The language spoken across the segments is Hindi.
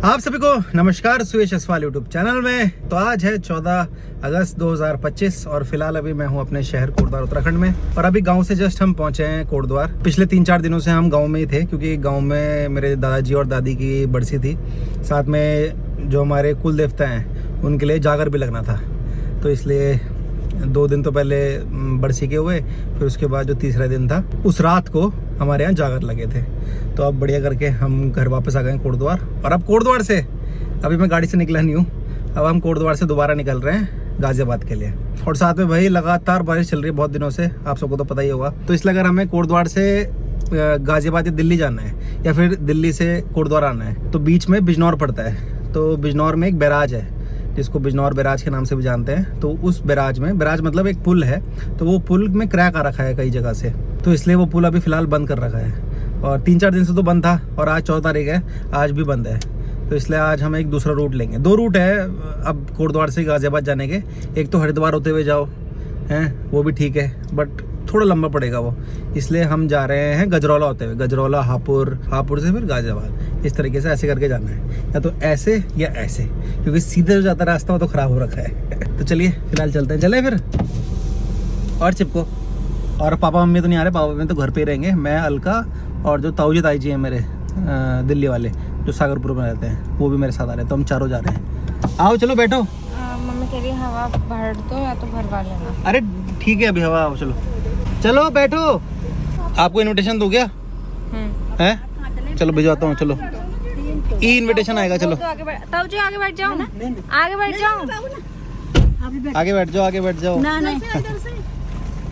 आप सभी को नमस्कार सुयश असवाल यूट्यूब चैनल में। तो आज है 14 अगस्त 2025 और फिलहाल अभी मैं हूं अपने शहर कोटद्वार उत्तराखंड में। और अभी गांव से जस्ट हम पहुंचे हैं कोटद्वार। पिछले 3-4 दिनों से हम गांव में ही थे क्योंकि गांव में मेरे दादाजी और दादी की बरसी थी। साथ में जो हमारे कुल देवता हैं उनके लिए जागर भी लगना था, तो इसलिए 2 दिन तो पहले बरसी के हुए, फिर उसके बाद जो तीसरा दिन था उस रात को हमारे यहाँ जागर लगे थे। तो अब बढ़िया करके हम घर वापस आ गए कोटद्वार। और अब कोटद्वार से अभी मैं गाड़ी से निकला नहीं हूँ, अब हम कोटद्वार से दोबारा निकल रहे हैं गाजियाबाद के लिए। और साथ में भाई लगातार बारिश चल रही है बहुत दिनों से, आप सबको तो पता ही होगा। तो इसलिए अगर हमें कोटद्वार से गाजियाबाद या दिल्ली जाना है या फिर दिल्ली से कोटद्वार आना है तो बीच में बिजनौर पड़ता है। तो बिजनौर में एक बैराज है जिसको बिजनौर बैराज के नाम से भी जानते हैं। तो उस बैराज में, बैराज मतलब एक पुल है, तो वो पुल में क्रैक आ रखा है कई जगह से, तो इसलिए वो पुल अभी फिलहाल बंद कर रखा है। और 3-4 दिन से तो बंद था और आज 14 तारीख है, आज भी बंद है। तो इसलिए आज हम एक दूसरा रूट लेंगे। 2 रूट है अब कोटद्वार से गाजियाबाद जाने के। एक तो हरिद्वार होते हुए जाओ हैं, वो भी ठीक है, बट थोड़ा लंबा पड़ेगा वो, इसलिए हम जा रहे हैं गजरौला होते हुए, गजरौला हापुड़, हापुड़ से फिर गाजियाबाद। इस तरीके से ऐसे करके जाना है, या तो ऐसे या ऐसे, क्योंकि सीधे जो जाता रास्ता वो तो खराब हो रखा है। तो चलिए फिलहाल चलते हैं, चले फिर। और चिपको। और पापा मम्मी तो नहीं आ रहे, पापा मम्मी तो घर पे ही रहेंगे। मैं, अलका और जो ताऊ जी ताई जी हैं मेरे दिल्ली वाले जो सागरपुर में रहते हैं, वो भी मेरे साथ आ रहे हैं। तो हम चारों जा रहे हैं। आओ चलो बैठो। मम्मी कह रही हवा भर दो या तो भरवा लेना। अरे ठीक है अभी हवा, आओ चलो चलो बैठो। आपको इनविटेशन दो क्या है? चलो भिजवाता हूँ, चलो ई इनविटेशन आएगा। चलो ताऊ जी आगे बैठ जाओ, आगे बैठ जाओ, आगे बैठ जाओ, आगे बैठ जाओ।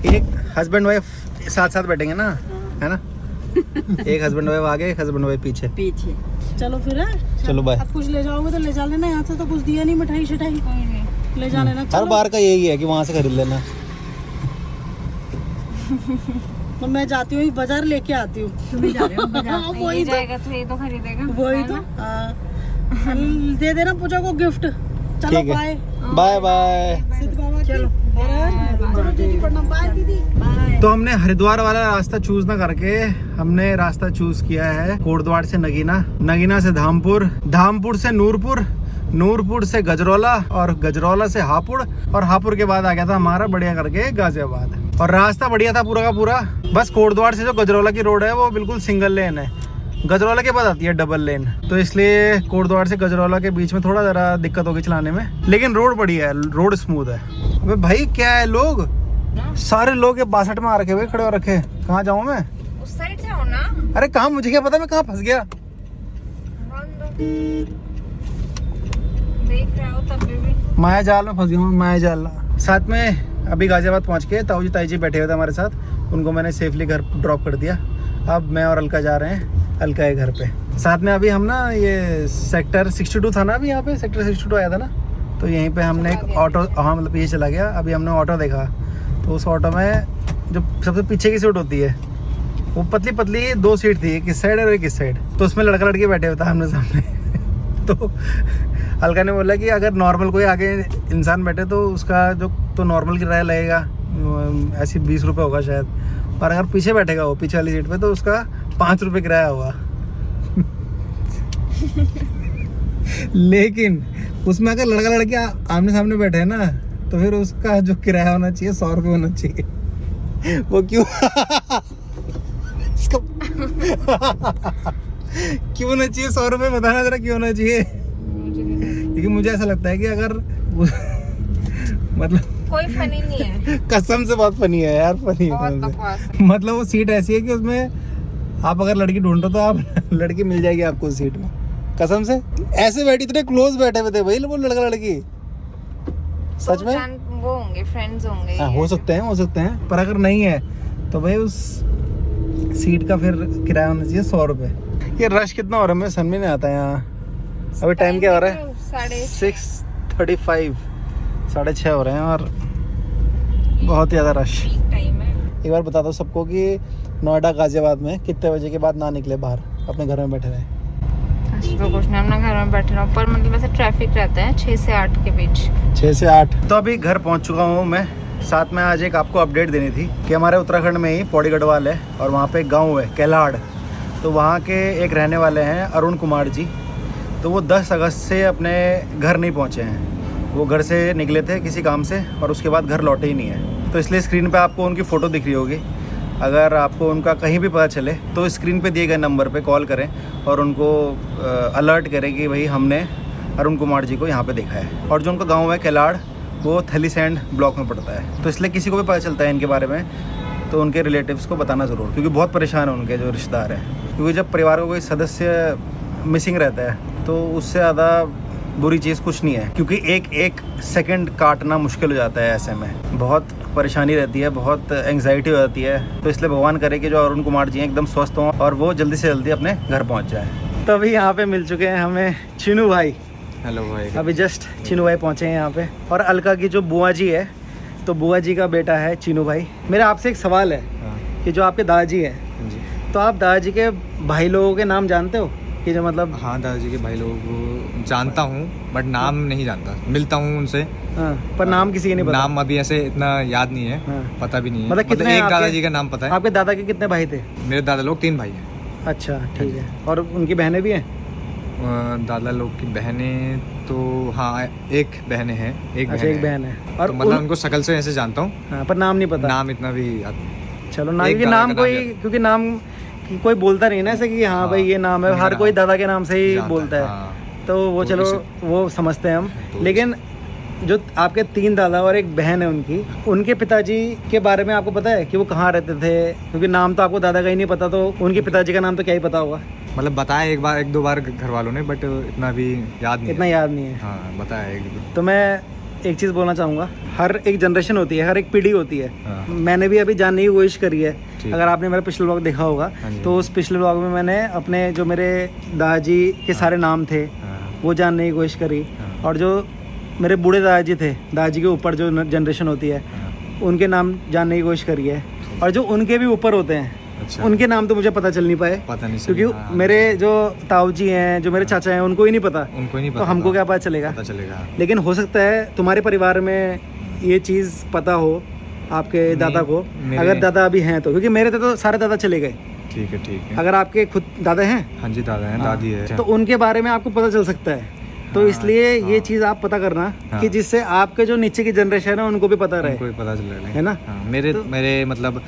एक हस्बैंड वाइफ साथ साथ बैठेंगे ना, है ना? एक हस्बैंड वाइफ आगे, एक हस्बैंड वाइफ पीछे। चलो फिर है? चलो बाय। अब कुछ ले जाओगे तो ले जा लेना, यहाँ से तो कुछ दिया नहीं, मिठाई शिठाई ले जा लेना। हर बार का यही है कि वहाँ से खरीद लेना। तो मैं जाती हूँ बाजार लेके आती हूँ। वही जाएगा तो ये तो खरीदेगा, वही तो दे देना पूजा को गिफ्ट। चलो बाय बाय बाय। सिद्ध बाबा चलो बाय दीदी। तो हमने हरिद्वार वाला रास्ता चूज ना करके हमने रास्ता चूज किया है कोटद्वार से नगीना, नगीना से धामपुर, धामपुर से नूरपुर, नूरपुर से गजरौला और गजरौला से हापुड़, और हापुड़ के बाद आ गया था हमारा बढ़िया करके गाजियाबाद। और रास्ता बढ़िया था पूरा का पूरा। बस कोटद्वार से जो गजरौला की रोड है वो बिल्कुल सिंगल लेन है, गजरौला के बाद आती है डबल लेन। तो इसलिए कोटद्वार से गजरौला के बीच में थोड़ा जरा दिक्कत होगी चलाने में, लेकिन रोड बढ़िया है, रोड स्मूथ है। अबे भाई क्या है, लोग सारे लोग ये 62 में आ रखे हुए, खड़े हो रखे। कहाँ जाऊँ मैं? उस साइड जाओ ना। अरे कहाँ, मुझे क्या पता मैं कहाँ फंस गया। देख रहे हो तब भी माया जाल में फंस गया हूँ, माया जाल। साथ में अभी गाजियाबाद पहुँच के ताऊ जी ताई जी बैठे हुए थे हमारे साथ, उनको मैंने सेफली घर ड्रॉप कर दिया। अब मैं और अलका जा रहे हैं अलका के घर पे। साथ में अभी हम ना ये सेक्टर 62 था ना, अभी यहाँ पे सेक्टर 62 आया था ना, तो यहीं पे हमने एक ऑटो, हाँ मतलब ये चला गया। अभी हमने ऑटो देखा, तो उस ऑटो में जो सबसे पीछे की सीट होती है वो पतली पतली 2 सीट थी, एक इस साइड और एक इस साइड। तो उसमें लड़का लड़की बैठे हुए था आमने सामने। तो अलका ने बोला कि अगर नॉर्मल कोई आगे इंसान बैठे तो उसका जो तो नॉर्मल किराया लगेगा ऐसे 20 रुपये होगा शायद, और अगर पीछे बैठेगा वो पीछे वाली सीट पे तो उसका 5 रुपये किराया होगा। लेकिन उसमें अगर लड़का लड़की आमने सामने बैठे हैं ना, तो फिर उसका जो किराया होना चाहिए 100 रुपये होना चाहिए। वो क्यों? क्यों होना चाहिए 100 रुपये? बताना जरा क्यों होना चाहिए? क्योंकि मुझे ऐसा लगता है कि अगर मतलब कोई फनी नहीं है, कसम से बहुत फनी है यार, फनी है। मतलब वो सीट ऐसी है कि उसमें आप अगर लड़की ढूंढ रहे हो तो आप लड़की मिल जाएगी आपको उस सीट में, कसम से। ऐसे बैठे, इतने क्लोज बैठे हुए थे भाई वो लड़का लड़की, सच में। वो होंगे फ्रेंड्स होंगे। हाँ हो सकते हैं, हो सकते हैं, पर अगर नहीं है तो भाई उस सीट का फिर किराया होना चाहिए 100 रुपये। ये रश कितना हो रहा है, मुझे समझ में नहीं आता यहाँ। अभी टाइम क्या हो रहा है? 6:35, 6:30 हो रहे हैं और बहुत ज़्यादा रश टाइम है। एक बार बता दो सबको कि नोएडा गाजियाबाद में कितने बजे के बाद ना निकले बाहर, अपने घर में बैठे रहे। तो कुछ नहीं, अपना घर में बैठे रहो, पर मतलब ऐसे ट्रैफिक रहता है 6 से 8 के बीच। 6 से 8। तो अभी घर पहुंच चुका हूं मैं। साथ में आज एक आपको अपडेट देनी थी कि हमारे उत्तराखंड में ही पौड़ी गढ़वाल है और वहाँ पे एक गाँव है कैलाड़, तो वहाँ के एक रहने वाले हैं अरुण कुमार जी। तो वो 10 अगस्त से अपने घर नहीं पहुँचे हैं। वो घर से निकले थे किसी काम से और उसके बाद घर लौटे ही नहीं है। तो इसलिए स्क्रीन पे आपको उनकी फ़ोटो दिख रही होगी। अगर आपको उनका कहीं भी पता चले तो स्क्रीन पे दिए गए नंबर पे कॉल करें और उनको अलर्ट करें कि भाई हमने अरुण कुमार जी को यहाँ पे देखा है। और जो उनका गांव है केलाड़, वो थलीसैंड ब्लॉक में पड़ता है। तो इसलिए किसी को भी पता चलता है इनके बारे में तो उनके रिलेटिव्स को बताना ज़रूर, क्योंकि बहुत परेशान है उनके जो रिश्तेदार हैं। क्योंकि जब परिवार का कोई सदस्य मिसिंग रहता है तो उससे ज़्यादा बुरी चीज़ कुछ नहीं है, क्योंकि एक सेकंड काटना मुश्किल हो जाता है। ऐसे में बहुत परेशानी रहती है, बहुत एंग्जाइटी हो जाती है। तो इसलिए भगवान करे कि जो अरुण कुमार जी हैं एकदम स्वस्थ हों और वो जल्दी से जल्दी अपने घर पहुंच जाए। तो अभी यहाँ पे मिल चुके हैं हमें चीनू भाई। हेलो भाई। अभी जस्ट चीनू भाई पहुँचे हैं यहाँ पे। और अलका की जो बुआ जी है, तो बुआ जी का बेटा है चीनू भाई। मेरा आपसे एक सवाल है कि जो आपके दादाजी हैं, तो आप दादाजी के भाई लोगों के नाम जानते हो कि जो मतलब? हाँ, दादाजी के भाई लोगों को जानता हूँ बट नाम नहीं जानता। मिलता हूँ उनसे। हाँ, पर नाम किसी के नहीं पता। नाम अभी ऐसे इतना याद नहीं है। हाँ। पता भी नहीं है। मतलब कितने एक आपके? दादाजी का नाम पता है। आपके दादा के कितने भाई थे? मेरे दादा लोग 3 भाई हैं। अच्छा, ठीक है। और उनकी बहनें भी हैं? दादा लोग की बहनें तो हाँ, एक बहनें हैं। अच्छा, एक बहन है। और तो मतलब उनको शकल से ऐसे जानता हूँ। हाँ, पर नाम नहीं पता। नाम इतना भी याद नहीं। चलो ना, एक क्योंकि दादा नाम का कोई, नाम याद। क्योंकि नाम की कोई बोलता नहीं ना ऐसे कि हाँ भाई ये नाम है। हर कोई दादा के नाम से ही जानता बोलता है। हाँ। तो वो तो चलो इसे- वो समझते हैं हम। तो लेकिन जो आपके 3 दादा और एक बहन है उनकी, उनके पिताजी के बारे में आपको पता है कि वो कहाँ रहते थे? क्योंकि नाम तो आपको दादा का ही नहीं पता, तो उनके पिताजी का नाम तो क्या ही पता होगा। मतलब बताया एक दो बार घर वालों ने, बट इतना भी याद नहीं इतना है। याद नहीं है। हाँ, बताया एक दो। तो मैं एक चीज़ बोलना चाहूँगा, हर एक जनरेशन होती है, हर एक पीढ़ी होती है। हाँ। मैंने भी अभी जानने की कोशिश करी है। ठीक। अगर आपने मेरा पिछले व्लॉग देखा होगा हाँ जी। तो उस पिछले व्लॉग में मैंने अपने जो मेरे दादाजी के सारे नाम थे हाँ। वो जानने की कोशिश करी। हाँ। और जो मेरे बूढ़े दादाजी थे, दादाजी के ऊपर जो जनरेशन होती है, हाँ। उनके नाम जानने की कोशिश करी है। और जो उनके भी ऊपर होते हैं, अच्छा। उनके नाम तो मुझे पता चल नहीं पाए, पता नहीं चला। क्योंकि हाँ। मेरे जो ताऊ जी हैं, जो मेरे चाचा हैं, उनको ही नहीं पता। उनको ही नहीं तो पता हमको था। क्या पता चलेगा? पता चलेगा। लेकिन हो सकता है तुम्हारे परिवार में ये चीज़ पता हो आपके दादा को, मेरे- अगर दादा अभी हैं तो। क्योंकि मेरे तो सारे दादा चले गए। ठीक है। अगर आपके खुद दादा हैं, हाँ जी, दादा है, दादी है। तो उनके बारे में आपको पता चल सकता है। तो हाँ, इसलिए ये हाँ। चीज़ आप पता करना हाँ। कि जिससे आपके जो नीचे की जनरेशन है उनको भी पता रहे। उनको भी पता चलेगा, है ना? हाँ, मेरे मतलब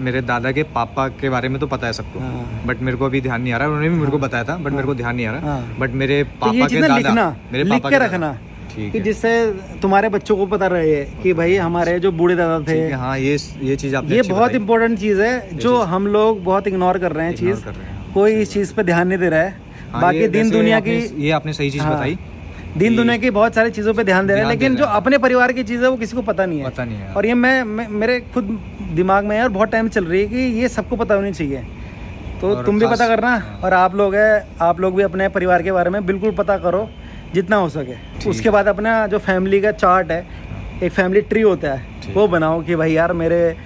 मेरे दादा के पापा के बारे में तो पता है सबको। हाँ। बट मेरे को अभी ध्यान नहीं आ रहा। उन्होंने भी मेरे को बताया था, बट मेरे को ध्यान नहीं आ रहा। हाँ। बट मेरे तो ये पापा चीज़ के ना दादा, लिखना, मेरे लिख पापा के दादा। रखना, ठीक कि है। जिससे तुम्हारे बच्चों को पता रहे कि भाई हमारे जो बूढ़े दादा थे। ठीक है, हाँ, ये चीज़ आपने ये अच्छी बहुत बताई। इंपॉर्टेंट चीज़ है जो हम लोग बहुत इग्नोर कर रहे हैं। Ignore चीज़ कर रहे हैं। कोई इस चीज़ पे ध्यान नहीं दे रहा है। हाँ, बाकी ये दिन वैसे दुनिया की, ये आपने सही चीज़ हाँ, बताई। दिन कि- दुनिया की बहुत सारी चीज़ों पे ध्यान दे रहे हैं, ध्यान दे लेकिन जो रहे हैं। अपने परिवार की चीज़ है वो किसी को पता नहीं है। पता नहीं है। और ये मेरे खुद दिमाग में है और बहुत टाइम चल रही है कि ये सबको पता होनी चाहिए। तो और तुम भी खास- पता करना। हाँ। और आप लोग भी अपने परिवार के बारे में बिल्कुल पता करो जितना हो सके। उसके बाद अपना जो फैमिली का चार्ट है, एक फैमिली ट्री होता है, ठीक। वो बनाओ कि भाई यार मेरे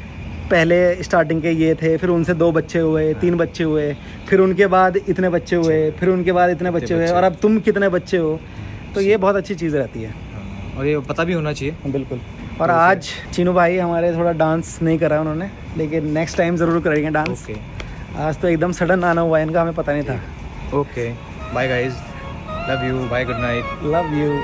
पहले स्टार्टिंग के ये थे, फिर उनसे 2 बच्चे हुए, 3 बच्चे हुए, फिर उनके बाद इतने बच्चे हुए, फिर उनके बाद इतने बच्चे हुए, और अब तुम कितने बच्चे हो। तो ये बहुत अच्छी चीज़ रहती है। हाँ, और ये पता भी होना चाहिए। बिल्कुल। और आज चीनू भाई हमारे थोड़ा डांस नहीं करा उन्होंने, लेकिन नेक्स्ट टाइम ज़रूर करेंगे डांस। ओके। आज तो एकदम सडन आना हुआ है इनका, हमें पता नहीं था। Okay, bye guys, love you, bye, good night. Love you.